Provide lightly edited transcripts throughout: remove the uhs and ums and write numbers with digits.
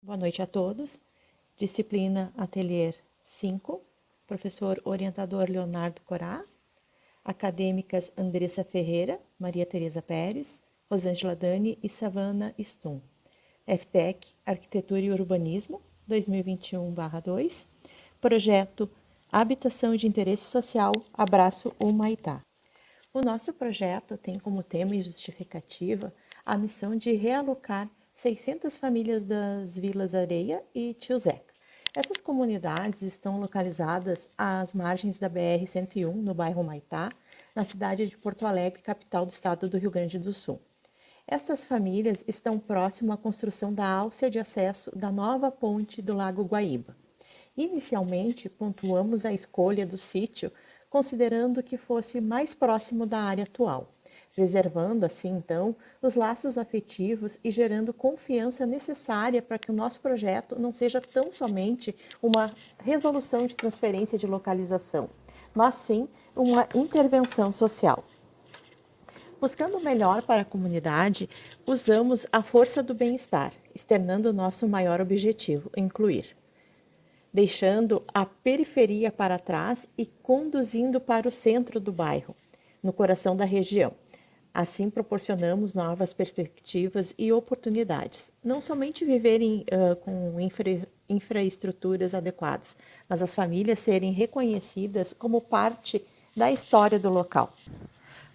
Boa noite a todos. Disciplina Atelier 5, professor orientador Leonardo Corá, acadêmicas Andressa Ferreira, Maria Tereza Pérez, Rosângela Dani e Savana Stum. FTEC, Arquitetura e Urbanismo, 2021/2, projeto Habitação de Interesse Social, Abraço Humaitá. O nosso projeto tem como tema e justificativa a missão de realocar 600 famílias das Vilas Areia e Tio Zeca. Essas comunidades estão localizadas às margens da BR-101, no bairro Humaitá, na cidade de Porto Alegre, capital do estado do Rio Grande do Sul. Essas famílias estão próximas à construção da alça de acesso da nova ponte do Lago Guaíba. Inicialmente, pontuamos a escolha do sítio considerando que fosse mais próximo da área atual, preservando assim, então, os laços afetivos e gerando confiança necessária para que o nosso projeto não seja tão somente uma resolução de transferência de localização, mas sim uma intervenção social. Buscando o melhor para a comunidade, usamos a força do bem-estar, externando o nosso maior objetivo, incluir, deixando a periferia para trás e conduzindo para o centro do bairro, no coração da região. Assim, proporcionamos novas perspectivas e oportunidades, não somente viverem com infraestruturas adequadas, mas as famílias serem reconhecidas como parte da história do local.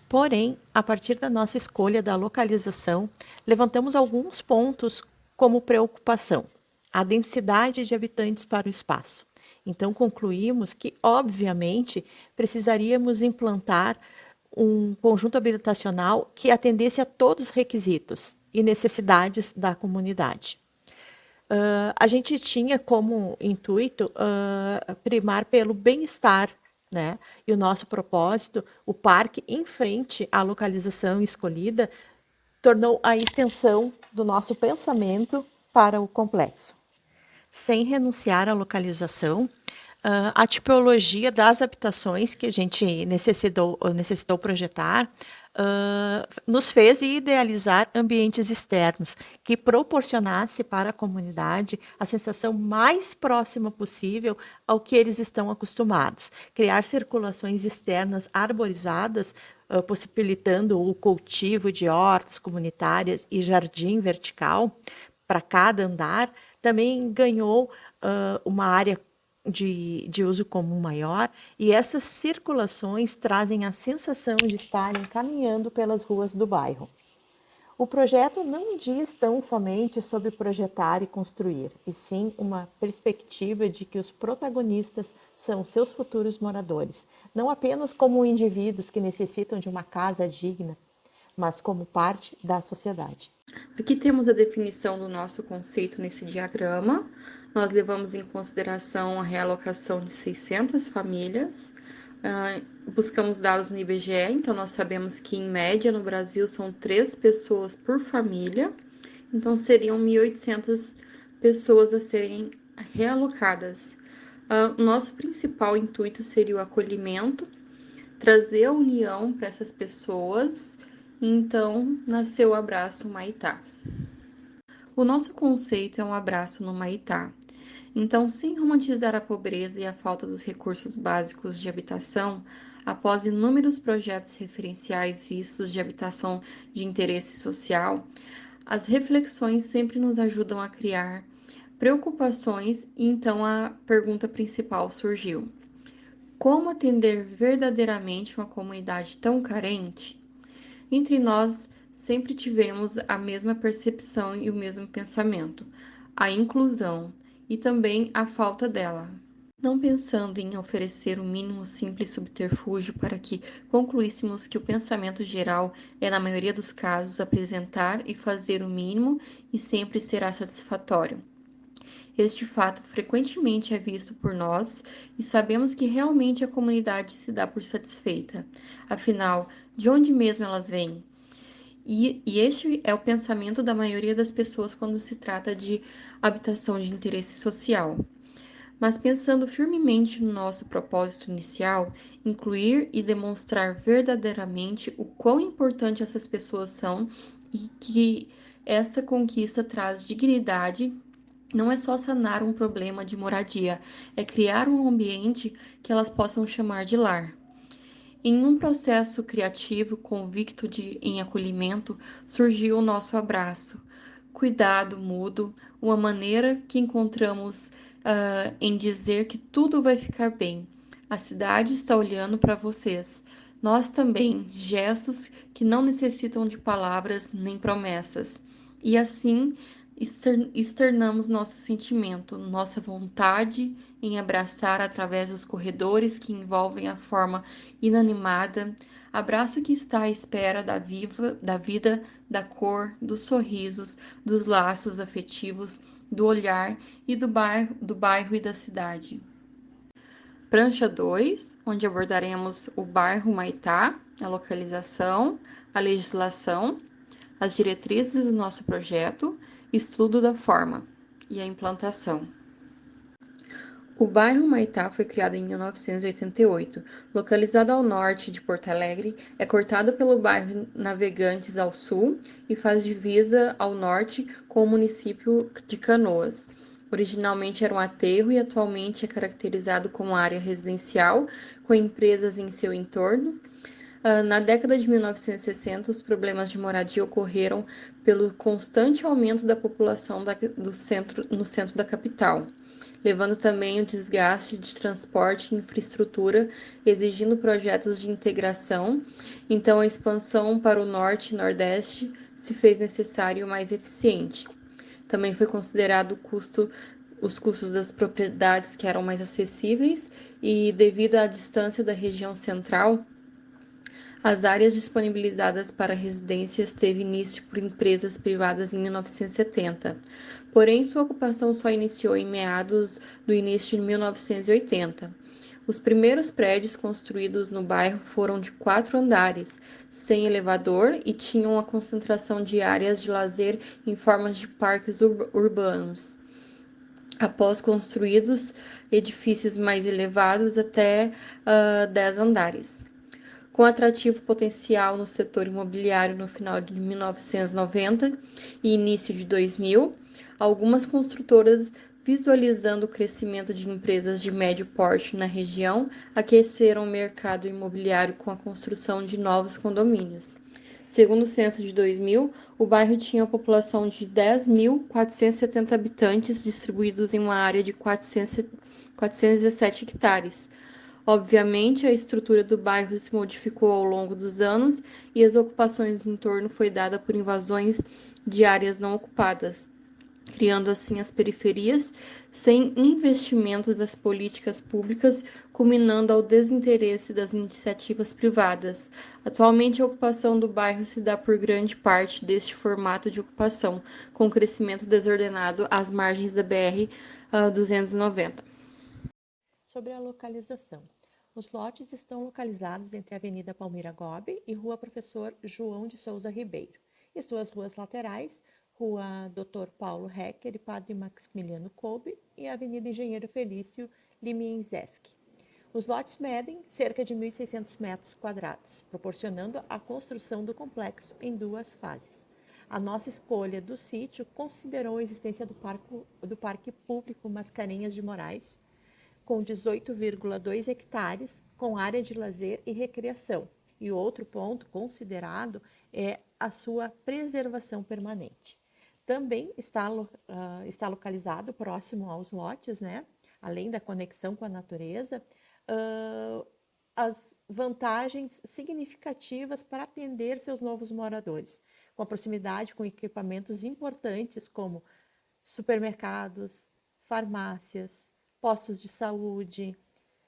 Porém, a partir da nossa escolha da localização, levantamos alguns pontos como preocupação. A densidade de habitantes para o espaço. Então, concluímos que, obviamente, precisaríamos implantar um conjunto habitacional que atendesse a todos os requisitos e necessidades da comunidade. A gente tinha como intuito primar pelo bem-estar, né? E o nosso propósito, o parque em frente à localização escolhida, tornou a extensão do nosso pensamento para o complexo. Sem renunciar à localização, a tipologia das habitações que a gente necessitou projetar nos fez idealizar ambientes externos que proporcionasse para a comunidade a sensação mais próxima possível ao que eles estão acostumados. Criar circulações externas arborizadas, possibilitando o cultivo de hortas comunitárias e jardim vertical para cada andar, também ganhou uma área de uso comum maior, e essas circulações trazem a sensação de estarem caminhando pelas ruas do bairro. O projeto não diz tão somente sobre projetar e construir, e sim uma perspectiva de que os protagonistas são seus futuros moradores, não apenas como indivíduos que necessitam de uma casa digna, mas como parte da sociedade. Aqui temos a definição do nosso conceito nesse diagrama. Nós levamos em consideração a realocação de 600 famílias. Buscamos dados no IBGE, então nós sabemos que, em média, no Brasil, são 3 pessoas por família. Então, seriam 1.800 pessoas a serem realocadas. O nosso principal intuito seria o acolhimento, trazer a união para essas pessoas. Então, nasceu o Abraço Humaitá. O nosso conceito é um abraço no Humaitá. Então, sem romantizar a pobreza e a falta dos recursos básicos de habitação, após inúmeros projetos referenciais vistos de habitação de interesse social, as reflexões sempre nos ajudam a criar preocupações e então a pergunta principal surgiu: como atender verdadeiramente uma comunidade tão carente? Entre nós, sempre tivemos a mesma percepção e o mesmo pensamento, a inclusão e também a falta dela. Não pensando em oferecer o mínimo simples subterfúgio para que concluíssemos que o pensamento geral é, na maioria dos casos, apresentar e fazer o mínimo e sempre será satisfatório. Este fato frequentemente é visto por nós e sabemos que realmente a comunidade se dá por satisfeita. Afinal, de onde mesmo elas vêm? E este é o pensamento da maioria das pessoas quando se trata de habitação de interesse social. Mas pensando firmemente no nosso propósito inicial, incluir e demonstrar verdadeiramente o quão importante essas pessoas são e que essa conquista traz dignidade não é só sanar um problema de moradia, é criar um ambiente que elas possam chamar de lar. Em um processo criativo convicto em acolhimento, surgiu o nosso abraço. Cuidado mudo, uma maneira que encontramos em dizer que tudo vai ficar bem. A cidade está olhando para vocês. Nós também, gestos que não necessitam de palavras nem promessas. E assim externamos nosso sentimento, nossa vontade em abraçar através dos corredores que envolvem a forma inanimada, abraço que está à espera da vida, da cor, dos sorrisos, dos laços afetivos, do olhar e do bairro e da cidade. Prancha 2, onde abordaremos o bairro Maitá, a localização, a legislação, as diretrizes do nosso projeto, estudo da forma e a implantação. O bairro Maitá foi criado em 1988. Localizado ao norte de Porto Alegre, é cortado pelo bairro Navegantes ao sul e faz divisa ao norte com o município de Canoas. Originalmente era um aterro e atualmente é caracterizado como área residencial, com empresas em seu entorno. Na década de 1960, os problemas de moradia ocorreram pelo constante aumento da população no centro da capital, levando também o desgaste de transporte e infraestrutura, exigindo projetos de integração. Então, a expansão para o norte e nordeste se fez necessário e mais eficiente. Também foi considerado os custos das propriedades que eram mais acessíveis e, devido à distância da região central, as áreas disponibilizadas para residências teve início por empresas privadas em 1970, porém sua ocupação só iniciou em meados do início de 1980. Os primeiros prédios construídos no bairro foram de 4 andares, sem elevador e tinham uma concentração de áreas de lazer em formas de parques urbanos. Após construídos edifícios mais elevados até 10 andares. Com atrativo potencial no setor imobiliário no final de 1990 e início de 2000, algumas construtoras, visualizando o crescimento de empresas de médio porte na região, aqueceram o mercado imobiliário com a construção de novos condomínios. Segundo o censo de 2000, o bairro tinha uma população de 10.470 habitantes, distribuídos em uma área de 417 hectares. Obviamente, a estrutura do bairro se modificou ao longo dos anos e as ocupações do entorno foi dada por invasões de áreas não ocupadas, criando assim as periferias sem investimento das políticas públicas, culminando ao desinteresse das iniciativas privadas. Atualmente, a ocupação do bairro se dá por grande parte deste formato de ocupação, com crescimento desordenado às margens da BR 290. Sobre a localização. Os lotes estão localizados entre a Avenida Palmira Gobi e Rua Professor João de Souza Ribeiro, e suas ruas laterais, Rua Dr. Paulo Hecker e Padre Maximiliano Kolbe e a Avenida Engenheiro Felício Limienzeski. Os lotes medem cerca de 1.600 metros quadrados, proporcionando a construção do complexo em 2 fases. A nossa escolha do sítio considerou a existência do Parque Público Mascarenhas de Moraes, com 18,2 hectares, com área de lazer e recreação. E outro ponto considerado é a sua preservação permanente. Também está localizado próximo aos lotes, né? Além da conexão com a natureza, as vantagens significativas para atender seus novos moradores, com a proximidade com equipamentos importantes como supermercados, farmácias, postos de saúde,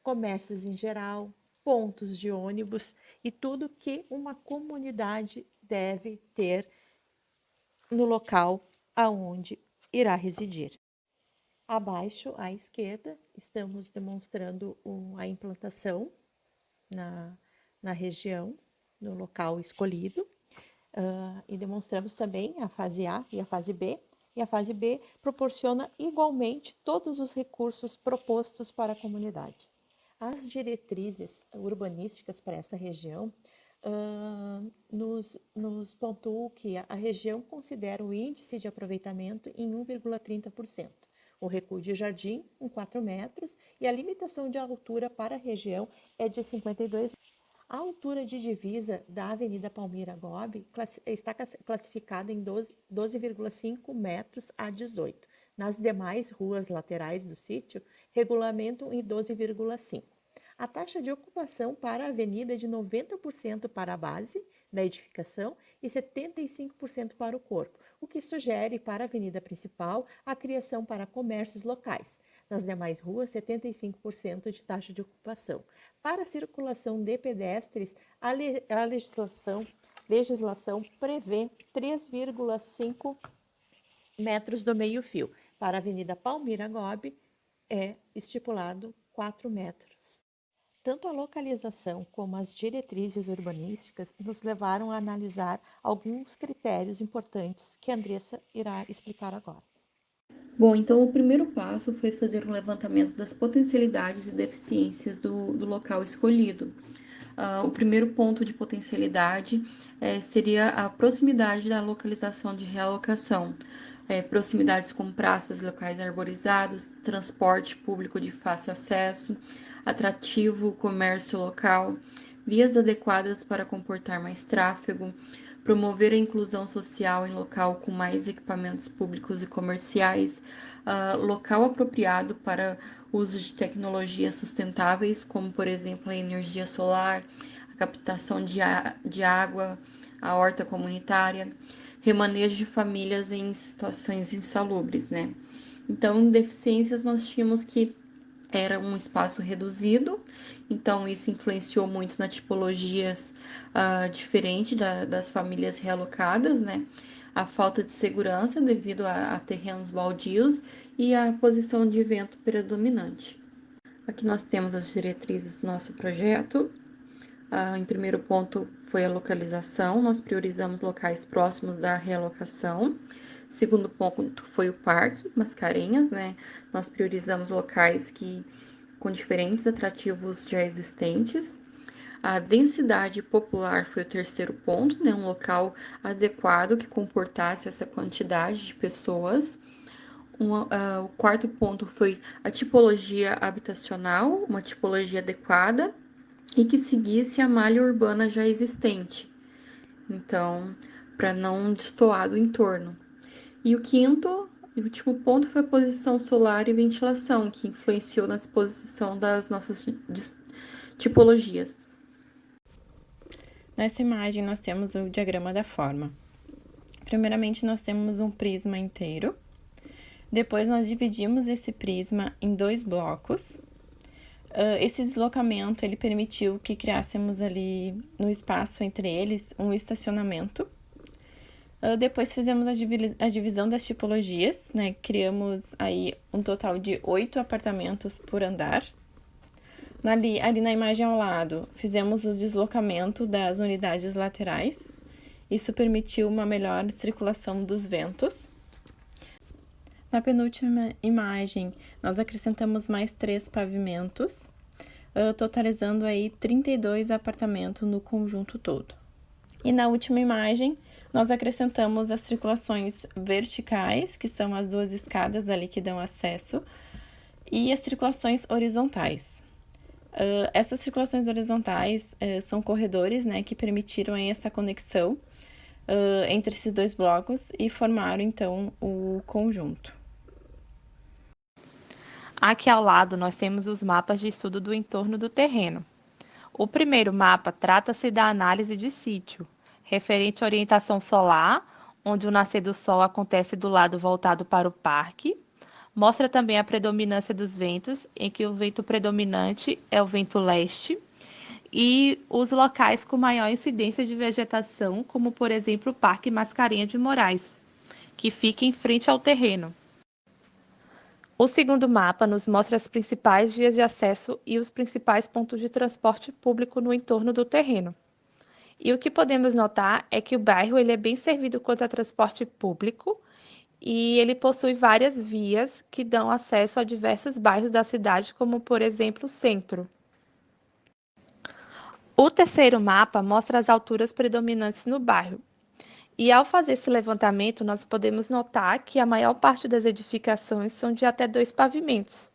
comércios em geral, pontos de ônibus e tudo que uma comunidade deve ter no local aonde irá residir. Abaixo, à esquerda, estamos demonstrando a implantação na região, no local escolhido, e demonstramos também a fase A e a fase B. E a fase B proporciona igualmente todos os recursos propostos para a comunidade. As diretrizes urbanísticas para essa região nos pontuam que a região considera o índice de aproveitamento em 1,30%, O recuo de jardim em 4 metros e a limitação de altura para a região é de 52 metros. A altura de divisa da Avenida Palmira Gobi está classificada em 12,5 metros a 18. Nas demais ruas laterais do sítio, regulamento em 12,5. A taxa de ocupação para a avenida é de 90% para a base da edificação e 75% para o corpo, o que sugere para a avenida principal a criação para comércios locais. Nas demais ruas, 75% de taxa de ocupação. Para a circulação de pedestres, a legislação prevê 3,5 metros do meio-fio. Para a Avenida Palmira Gobi, é estipulado 4 metros. Tanto a localização como as diretrizes urbanísticas nos levaram a analisar alguns critérios importantes que a Andressa irá explicar agora. Bom, então o primeiro passo foi fazer um levantamento das potencialidades e deficiências do local escolhido. O primeiro ponto de potencialidade seria a proximidade da localização de realocação. Proximidades com praças, locais arborizados, transporte público de fácil acesso, atrativo comércio local, vias adequadas para comportar mais tráfego, promover a inclusão social em local com mais equipamentos públicos e comerciais, local apropriado para uso de tecnologias sustentáveis, como por exemplo a energia solar, a captação de água, a horta comunitária, remanejo de famílias em situações insalubres, né? Então, em deficiências, nós tínhamos que era um espaço reduzido, então isso influenciou muito na tipologias diferente das famílias realocadas, né? A falta de segurança devido a terrenos baldios e a posição de vento predominante. Aqui nós temos as diretrizes do nosso projeto. Em primeiro ponto foi a localização, nós priorizamos locais próximos da realocação. Segundo ponto foi o Parque Mascarenhas, né? Nós priorizamos locais com diferentes atrativos já existentes. A densidade popular foi o terceiro ponto, né? Um local adequado que comportasse essa quantidade de pessoas. O quarto ponto foi a tipologia habitacional, uma tipologia adequada e que seguisse a malha urbana já existente. Então, para não destoar do entorno. E o quinto e último ponto foi a posição solar e ventilação, que influenciou na disposição das nossas tipologias. Nessa imagem, nós temos o diagrama da forma. Primeiramente, nós temos um prisma inteiro. Depois, nós dividimos esse prisma em 2 blocos. Esse deslocamento, ele permitiu que criássemos ali, no espaço entre eles, um estacionamento. Depois fizemos a divisão das tipologias, né? Criamos aí um total de 8 apartamentos por andar. Ali na imagem ao lado, fizemos o deslocamento das unidades laterais. Isso permitiu uma melhor circulação dos ventos. Na penúltima imagem, nós acrescentamos mais 3 pavimentos, totalizando aí 32 apartamentos no conjunto todo. E na última imagem, nós acrescentamos as circulações verticais, que são as 2 escadas ali que dão acesso, e as circulações horizontais. Essas circulações horizontais são corredores, né, que permitiram aí essa conexão entre esses 2 blocos e formaram, então, o conjunto. Aqui ao lado, nós temos os mapas de estudo do entorno do terreno. O primeiro mapa trata-se da análise de sítio, referente à orientação solar, onde o nascer do sol acontece do lado voltado para o parque. Mostra também a predominância dos ventos, em que o vento predominante é o vento leste, e os locais com maior incidência de vegetação, como por exemplo o Parque Mascarenhas de Moraes, que fica em frente ao terreno. O segundo mapa nos mostra as principais vias de acesso e os principais pontos de transporte público no entorno do terreno. E o que podemos notar é que o bairro ele é bem servido quanto a transporte público e ele possui várias vias que dão acesso a diversos bairros da cidade, como por exemplo o centro. O terceiro mapa mostra as alturas predominantes no bairro. E ao fazer esse levantamento, nós podemos notar que a maior parte das edificações são de até 2 pavimentos,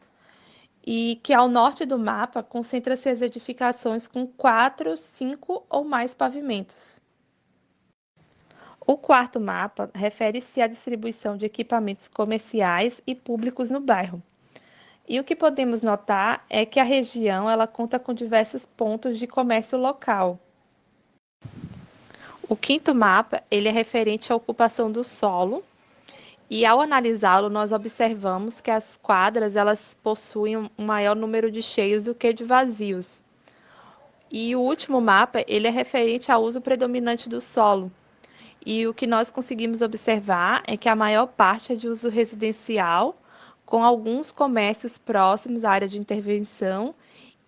e que ao norte do mapa concentra-se as edificações com 4, 5 ou mais pavimentos. O quarto mapa refere-se à distribuição de equipamentos comerciais e públicos no bairro. E o que podemos notar é que a região ela conta com diversos pontos de comércio local. O quinto mapa, ele é referente à ocupação do solo, e ao analisá-lo, nós observamos que as quadras elas possuem um maior número de cheios do que de vazios. E o último mapa, ele é referente ao uso predominante do solo. E o que nós conseguimos observar é que a maior parte é de uso residencial, com alguns comércios próximos à área de intervenção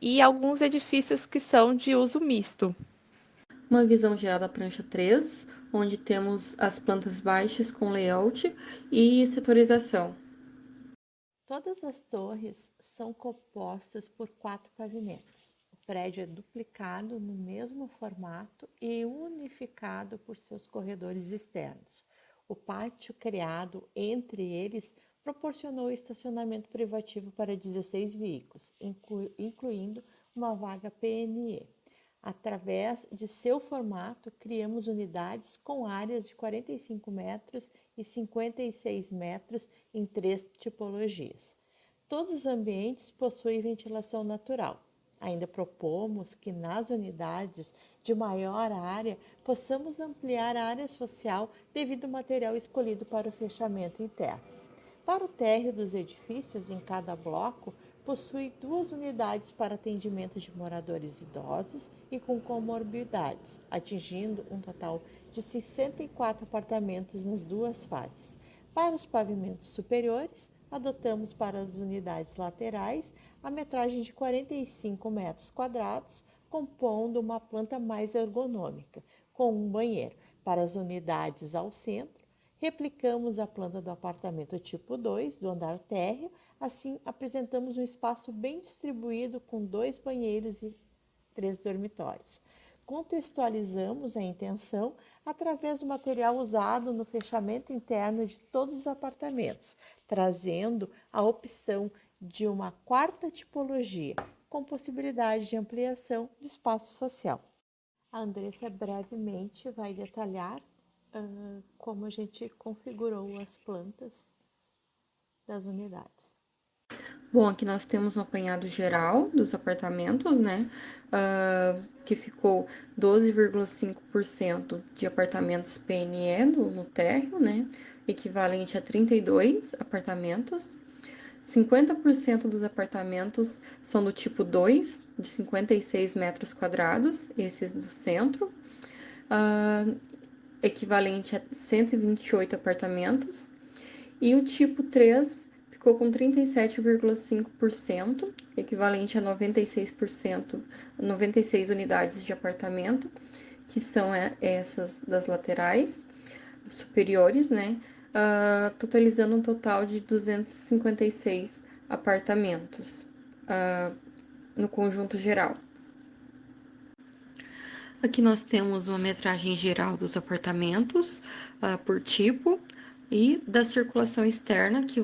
e alguns edifícios que são de uso misto. Uma visão geral da prancha 3, onde temos as plantas baixas com layout e setorização. Todas as torres são compostas por 4 pavimentos. O prédio é duplicado no mesmo formato e unificado por seus corredores externos. O pátio criado entre eles proporcionou estacionamento privativo para 16 veículos, incluindo uma vaga PNE. Através de seu formato, criamos unidades com áreas de 45 metros e 56 metros em 3 tipologias. Todos os ambientes possuem ventilação natural. Ainda propomos que nas unidades de maior área possamos ampliar a área social devido ao material escolhido para o fechamento interno. Para o térreo dos edifícios, em cada bloco, possui 2 unidades para atendimento de moradores idosos e com comorbidades, atingindo um total de 64 apartamentos nas 2 fases. Para os pavimentos superiores, adotamos para as unidades laterais a metragem de 45 metros quadrados, compondo uma planta mais ergonômica, com um banheiro. Para as unidades ao centro, replicamos a planta do apartamento tipo 2, do andar térreo. Assim, apresentamos um espaço bem distribuído com 2 banheiros e 3 dormitórios. Contextualizamos a intenção através do material usado no fechamento interno de todos os apartamentos, trazendo a opção de uma 4ª tipologia, com possibilidade de ampliação do espaço social. A Andressa brevemente vai detalhar como a gente configurou as plantas das unidades. Bom, aqui nós temos um apanhado geral dos apartamentos, né? Que ficou 12,5% de apartamentos PNE no térreo, né? Equivalente a 32 apartamentos. 50% dos apartamentos são do tipo 2, de 56 metros quadrados, esses do centro, equivalente a 128 apartamentos. E o tipo 3 ficou com 37,5%, equivalente a 96%, 96 unidades de apartamento, que são essas das laterais superiores, né? Totalizando um total de 256 apartamentos no conjunto geral. Aqui nós temos uma metragem geral dos apartamentos por tipo e da circulação externa que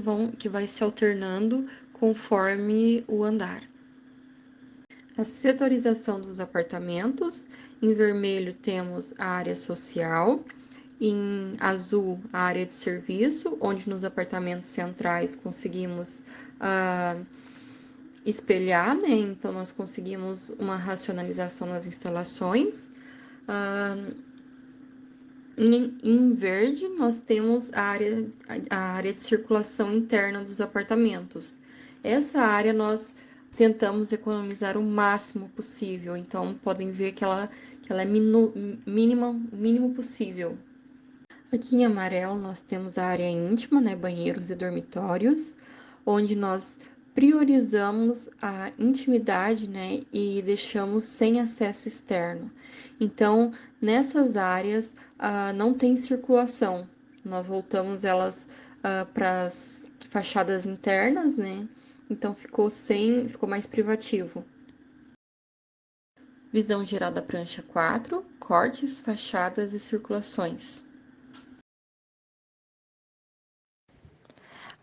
vai se alternando conforme o andar. A setorização dos apartamentos, em vermelho temos a área social, em azul a área de serviço, onde nos apartamentos centrais conseguimos espelhar, né? Então nós conseguimos uma racionalização nas instalações. Em verde, nós temos a área de circulação interna dos apartamentos. Essa área nós tentamos economizar o máximo possível, então podem ver que ela é mínimo possível. Aqui em amarelo nós temos a área íntima, né, banheiros e dormitórios, onde nós priorizamos a intimidade, né, e deixamos sem acesso externo. Então, nessas áreas não tem circulação. Nós voltamos elas para as fachadas internas, né? Então ficou mais privativo. Visão geral da prancha 4, cortes, fachadas e circulações.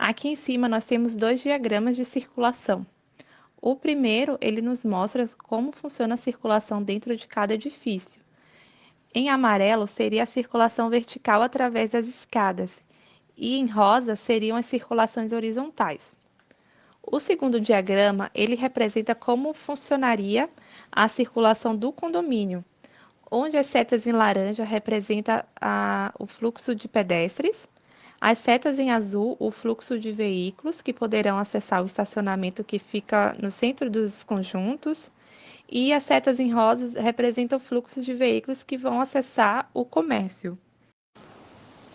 Aqui em cima nós temos dois diagramas de circulação. O primeiro, ele nos mostra como funciona a circulação dentro de cada edifício. Em amarelo seria a circulação vertical através das escadas e em rosa seriam as circulações horizontais. O segundo diagrama, ele representa como funcionaria a circulação do condomínio, onde as setas em laranja representam o fluxo de pedestres, as setas em azul, o fluxo de veículos que poderão acessar o estacionamento que fica no centro dos conjuntos, e as setas em rosas representam o fluxo de veículos que vão acessar o comércio.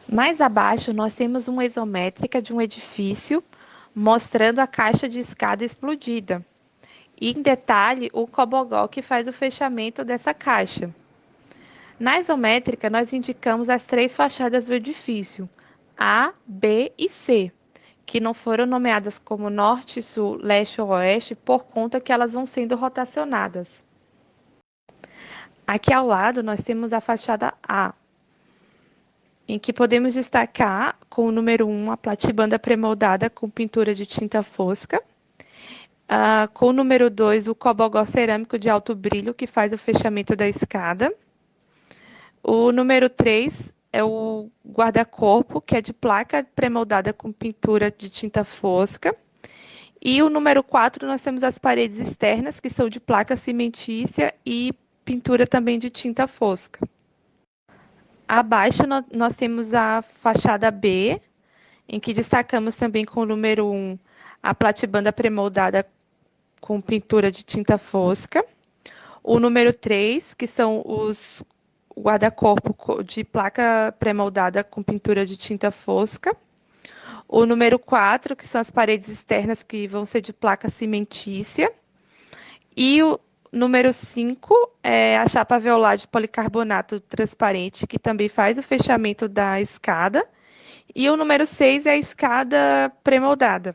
Mais abaixo, nós temos uma isométrica de um edifício mostrando a caixa de escada explodida. E em detalhe, o cobogó que faz o fechamento dessa caixa. Na isométrica, nós indicamos as três fachadas do edifício, A, B e C, que não foram nomeadas como norte, sul, leste ou oeste por conta que elas vão sendo rotacionadas. Aqui ao lado, nós temos a fachada A, em que podemos destacar com o número 1 a platibanda pré-moldada com pintura de tinta fosca, com o número 2 o cobogó cerâmico de alto brilho que faz o fechamento da escada, o número 3 é o guarda-corpo, que é de placa pré-moldada com pintura de tinta fosca, e o número 4 nós temos as paredes externas, que são de placa cimentícia e pintura também de tinta fosca. Abaixo nós temos a fachada B, em que destacamos também com o número 1 a platibanda pré-moldada com pintura de tinta fosca. O número 3, que são os guarda-corpo de placa pré-moldada com pintura de tinta fosca. O número 4, que são as paredes externas que vão ser de placa cimentícia. E o número 5 é a chapa alveolar de policarbonato transparente, que também faz o fechamento da escada. E o número 6 é a escada pré-moldada.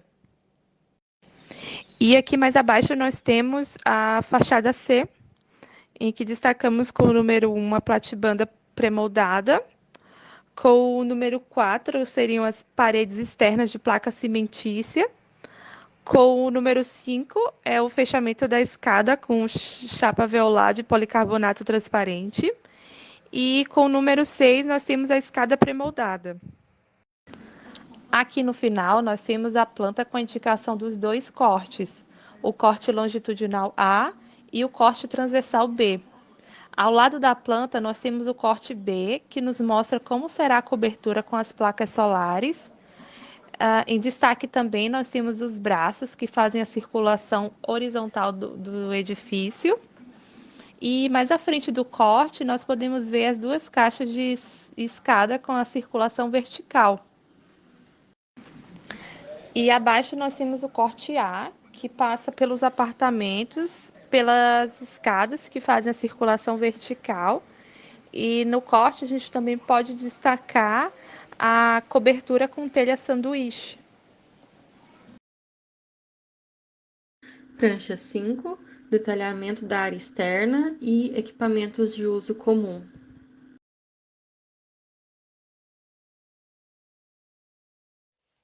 E aqui mais abaixo nós temos a fachada C, em que destacamos com o número 1 a platibanda pré-moldada. Com o número 4 seriam as paredes externas de placa cimentícia. Com o número 5 é o fechamento da escada com chapa alveolar de policarbonato transparente. E com o número 6 nós temos a escada pré-moldada. Aqui no final nós temos a planta com a indicação dos dois cortes, o corte longitudinal A e o corte transversal B. Ao lado da planta nós temos o corte B, que nos mostra como será a cobertura com as placas solares. Em destaque também nós temos os braços que fazem a circulação horizontal do edifício. E mais à frente do corte nós podemos ver as duas caixas de escada com a circulação vertical. E abaixo nós temos o corte A, que passa pelos apartamentos, pelas escadas que fazem a circulação vertical. E no corte a gente também pode destacar a cobertura com telha sanduíche. Prancha 5, detalhamento da área externa e equipamentos de uso comum.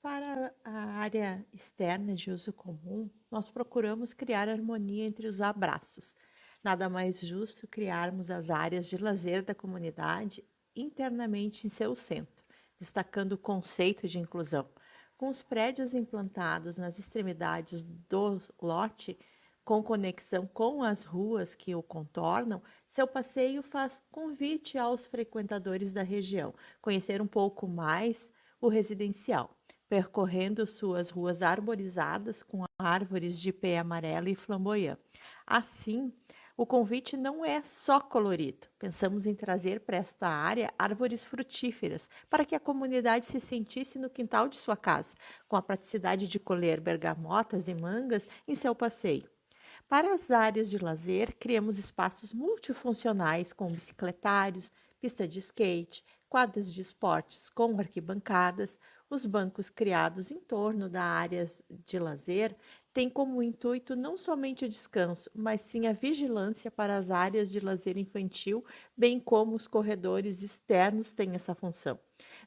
Para a área externa de uso comum, nós procuramos criar harmonia entre os abraços. Nada mais justo criarmos as áreas de lazer da comunidade internamente em seu centro, destacando o conceito de inclusão. Com os prédios implantados nas extremidades do lote, com conexão com as ruas que o contornam, seu passeio faz convite aos frequentadores da região conhecer um pouco mais o residencial, percorrendo suas ruas arborizadas com árvores de ipê amarelo e flamboyant. Assim, o convite não é só colorido. Pensamos em trazer para esta área árvores frutíferas, para que a comunidade se sentisse no quintal de sua casa, com a praticidade de colher bergamotas e mangas em seu passeio. Para as áreas de lazer, criamos espaços multifuncionais com bicicletários, pista de skate, quadras de esportes com arquibancadas. Os bancos criados em torno da área de lazer têm como intuito não somente o descanso, mas sim a vigilância para as áreas de lazer infantil, bem como os corredores externos têm essa função.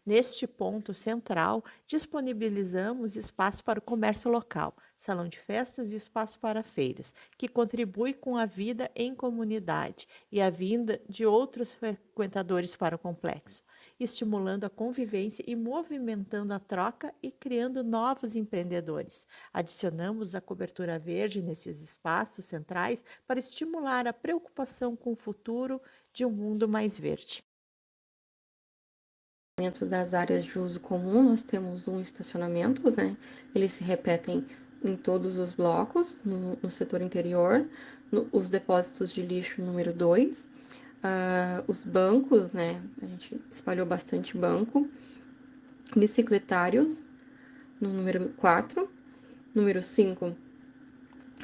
Neste ponto central, disponibilizamos espaço para o comércio local, salão de festas e espaço para feiras, que contribui com a vida em comunidade e a vinda de outros frequentadores para o complexo, estimulando a convivência e movimentando a troca e criando novos empreendedores. Adicionamos a cobertura verde nesses espaços centrais para estimular a preocupação com o futuro de um mundo mais verde. Dentro das áreas de uso comum, nós temos um estacionamento, né? Eles se repetem em todos os blocos, no setor interior, os depósitos de lixo número 2, os bancos, né? A gente espalhou bastante banco, bicicletários, no número 4, número 5,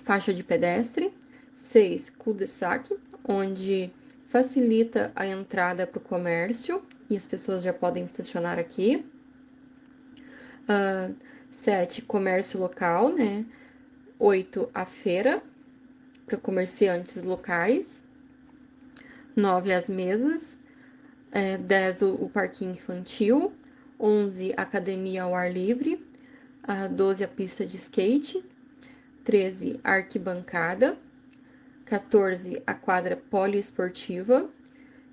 faixa de pedestre, 6, cul-de-sac, onde facilita a entrada para o comércio e as pessoas já podem estacionar aqui. 7, comércio local, né? 8, a feira para comerciantes locais. 9, as mesas. 10, o parquinho infantil. 11, academia ao ar livre. 12, a pista de skate. 13, a arquibancada. 14, a quadra poliesportiva.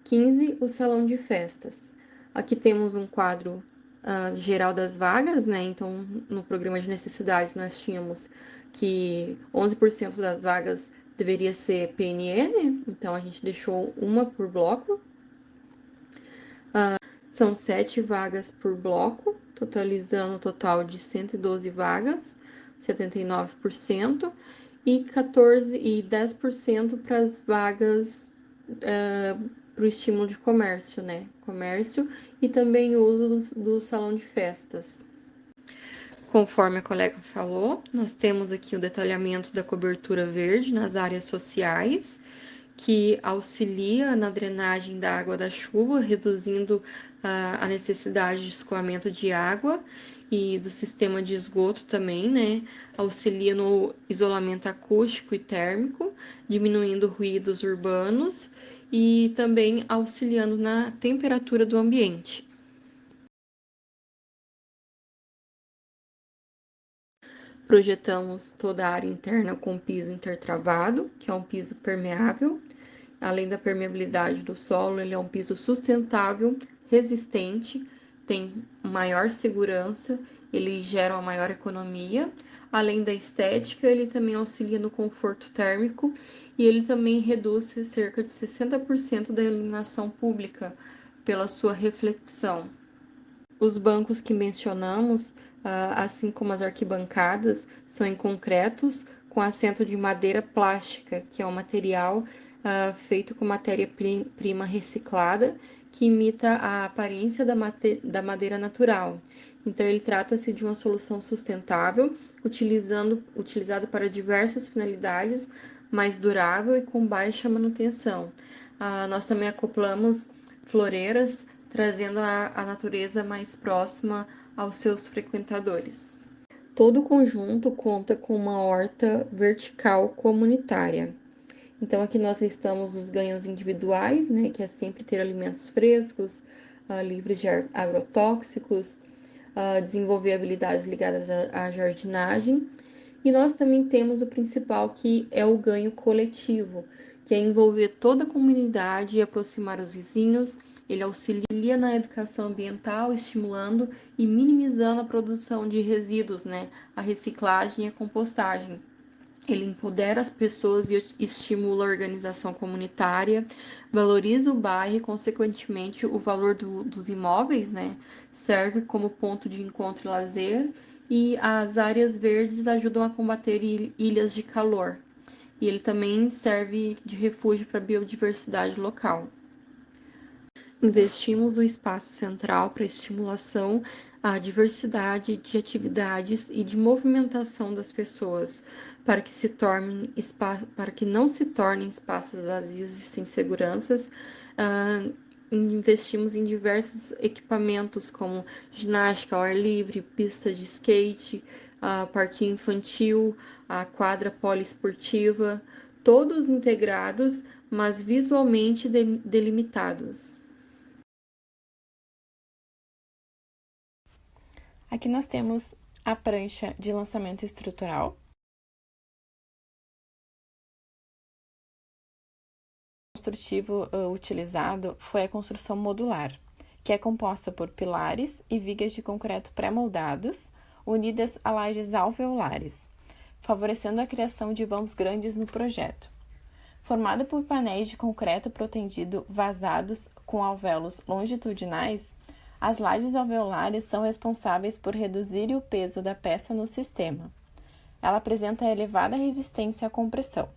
15, o salão de festas. Aqui temos um quadro geral das vagas, né? Então, no programa de necessidades, nós tínhamos que 11% das vagas deveria ser PNE, então a gente deixou uma por bloco. São 7 vagas por bloco, totalizando um total de 112 vagas, 79%, e 10% para as vagas para o estímulo de comércio, né? Comércio e também o uso do salão de festas. Conforme a colega falou, nós temos aqui o detalhamento da cobertura verde nas áreas sociais, que auxilia na drenagem da água da chuva, reduzindo a necessidade de escoamento de água e do sistema de esgoto também, né? Auxilia no isolamento acústico e térmico, diminuindo ruídos urbanos e também auxiliando na temperatura do ambiente. Projetamos toda a área interna com piso intertravado, que é um piso permeável. Além da permeabilidade do solo, ele é um piso sustentável, resistente, tem maior segurança, ele gera uma maior economia. Além da estética, ele também auxilia no conforto térmico e ele também reduz cerca de 60% da iluminação pública pela sua reflexão. Os bancos que mencionamos, assim como as arquibancadas, são em concretos com assento de madeira plástica, que é um material feito com matéria-prima reciclada, que imita a aparência da madeira natural. Então, ele trata-se de uma solução sustentável, utilizado para diversas finalidades, mais durável e com baixa manutenção. Nós também acoplamos floreiras, trazendo a natureza mais próxima aos seus frequentadores. Todo o conjunto conta com uma horta vertical comunitária. Então, aqui nós listamos os ganhos individuais, né, que é sempre ter alimentos frescos, livres de agrotóxicos, desenvolver habilidades ligadas à jardinagem. E nós também temos o principal, que é o ganho coletivo, que é envolver toda a comunidade e aproximar os vizinhos. Ele auxilia na educação ambiental, estimulando e minimizando a produção de resíduos, né, a reciclagem e a compostagem. Ele empodera as pessoas e estimula a organização comunitária, valoriza o bairro e, consequentemente, o valor dos imóveis, né? Serve como ponto de encontro e lazer, e as áreas verdes ajudam a combater ilhas de calor. E ele também serve de refúgio para a biodiversidade local. Investimos o espaço central para estimulação à diversidade de atividades e de movimentação das pessoas, para que não se tornem espaços vazios e sem seguranças. Investimos em diversos equipamentos como ginástica ao ar livre, pista de skate, parquinho infantil, a quadra poliesportiva, todos integrados, mas visualmente delimitados. Aqui nós temos a prancha de lançamento estrutural. O construtivo utilizado foi a construção modular, que é composta por pilares e vigas de concreto pré-moldados, unidas a lajes alveolares, favorecendo a criação de vãos grandes no projeto. Formada por painéis de concreto protendido vazados com alvéolos longitudinais, as lajes alveolares são responsáveis por reduzir o peso da peça no sistema. Ela apresenta elevada resistência à compressão.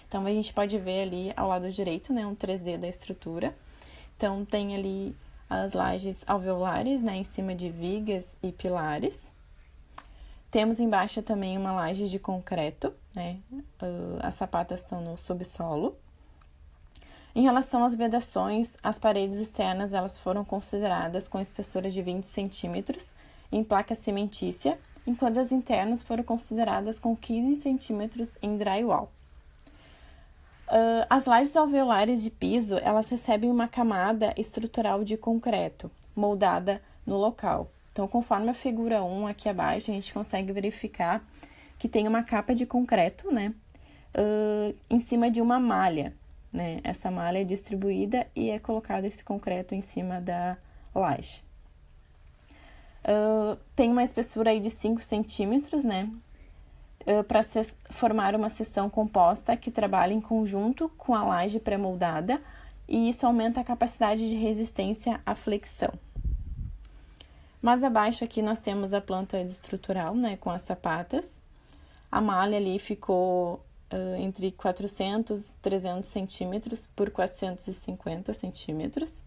Então, a gente pode ver ali ao lado direito, né, um 3D da estrutura. Então, tem ali as lajes alveolares, né, em cima de vigas e pilares. Temos embaixo também uma laje de concreto, né, as sapatas estão no subsolo. Em relação às vedações, as paredes externas elas foram consideradas com espessura de 20 centímetros em placa cimentícia, enquanto as internas foram consideradas com 15 centímetros em drywall. As lajes alveolares de piso, elas recebem uma camada estrutural de concreto, moldada no local. Então, conforme a figura 1 aqui abaixo, a gente consegue verificar que tem uma capa de concreto, né, em cima de uma malha, né? Essa malha é distribuída e é colocado esse concreto em cima da laje. Tem uma espessura aí de 5 centímetros, né? Para formar uma seção composta que trabalha em conjunto com a laje pré-moldada e isso aumenta a capacidade de resistência à flexão. Mais abaixo aqui nós temos a planta estrutural, né, com as sapatas. A malha ali ficou entre 400 e 300 centímetros por 450 centímetros.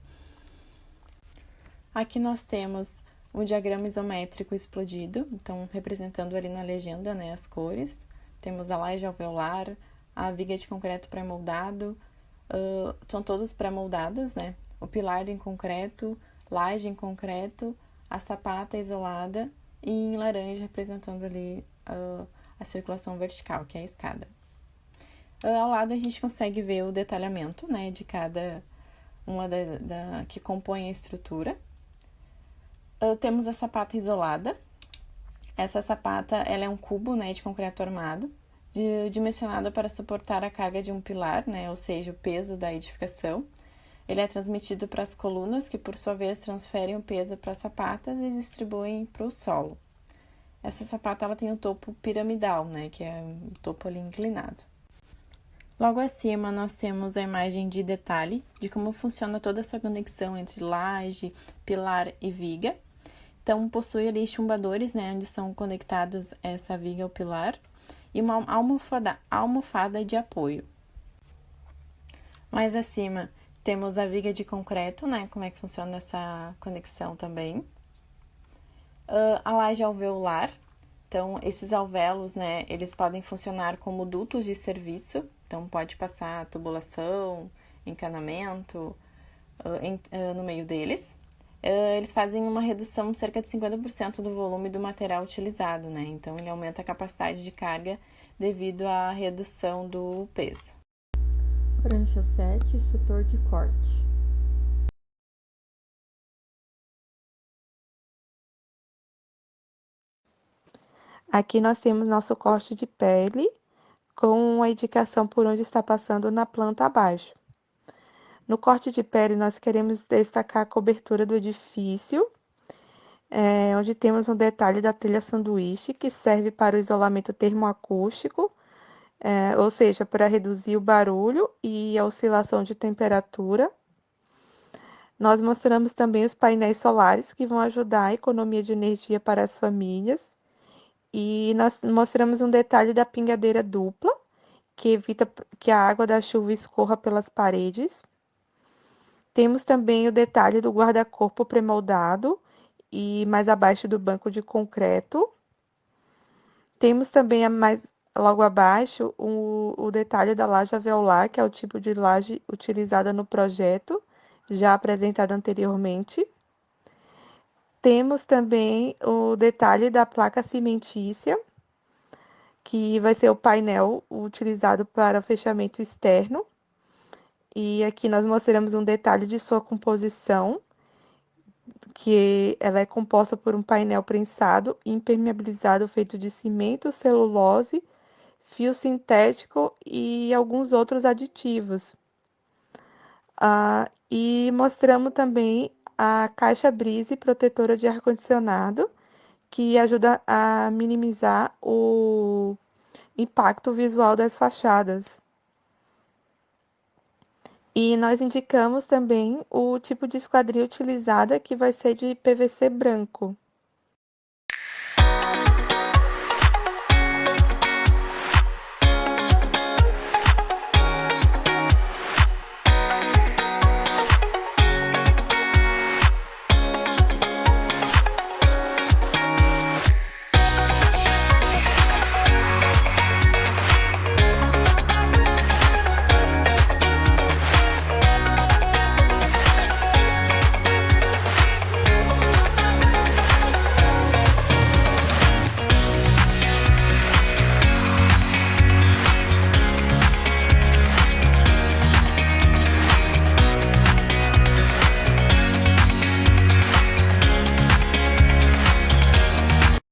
Aqui nós temos um diagrama isométrico explodido, então representando ali na legenda, né, as cores. Temos a laje alveolar, a viga de concreto pré-moldado, são todos pré-moldados, né? O pilar em concreto, laje em concreto, a sapata isolada e em laranja representando ali a circulação vertical, que é a escada. Ao lado a gente consegue ver o detalhamento, né, de cada uma que compõe a estrutura. Temos a sapata isolada. Essa sapata ela é um cubo, né, de concreto armado, dimensionado para suportar a carga de um pilar, né, ou seja, o peso da edificação. Ele é transmitido para as colunas, que por sua vez transferem o peso para as sapatas e distribuem para o solo. Essa sapata ela tem o topo piramidal, né, que é o topo ali inclinado. Logo acima, nós temos a imagem de detalhe de como funciona toda essa conexão entre laje, pilar e viga. Então, possui ali chumbadores, né, onde são conectados essa viga ao pilar, e uma almofada de apoio. Mais acima, temos a viga de concreto, né, como é que funciona essa conexão também. A laje alveolar. Então, esses alvéolos, né, eles podem funcionar como dutos de serviço, então pode passar tubulação, encanamento no meio deles. Eles fazem uma redução de cerca de 50% do volume do material utilizado, né, então ele aumenta a capacidade de carga devido à redução do peso. Prancha 7, setor de corte. Aqui nós temos nosso corte de pele, com a indicação por onde está passando na planta abaixo. No corte de pele, nós queremos destacar a cobertura do edifício, onde temos um detalhe da telha sanduíche, que serve para o isolamento termoacústico, ou seja, para reduzir o barulho e a oscilação de temperatura. Nós mostramos também os painéis solares, que vão ajudar a economia de energia para as famílias. E nós mostramos um detalhe da pingadeira dupla, que evita que a água da chuva escorra pelas paredes. Temos também o detalhe do guarda-corpo pré-moldado e mais abaixo do banco de concreto. Temos também logo abaixo o detalhe da laje alveolar, que é o tipo de laje utilizada no projeto, já apresentado anteriormente. Temos também o detalhe da placa cimentícia, que vai ser o painel utilizado para fechamento externo. E aqui nós mostramos um detalhe de sua composição, que ela é composta por um painel prensado e impermeabilizado feito de cimento, celulose, fio sintético e alguns outros aditivos. E mostramos também a caixa Brise protetora de ar-condicionado, que ajuda a minimizar o impacto visual das fachadas. E nós indicamos também o tipo de esquadria utilizada, que vai ser de PVC branco.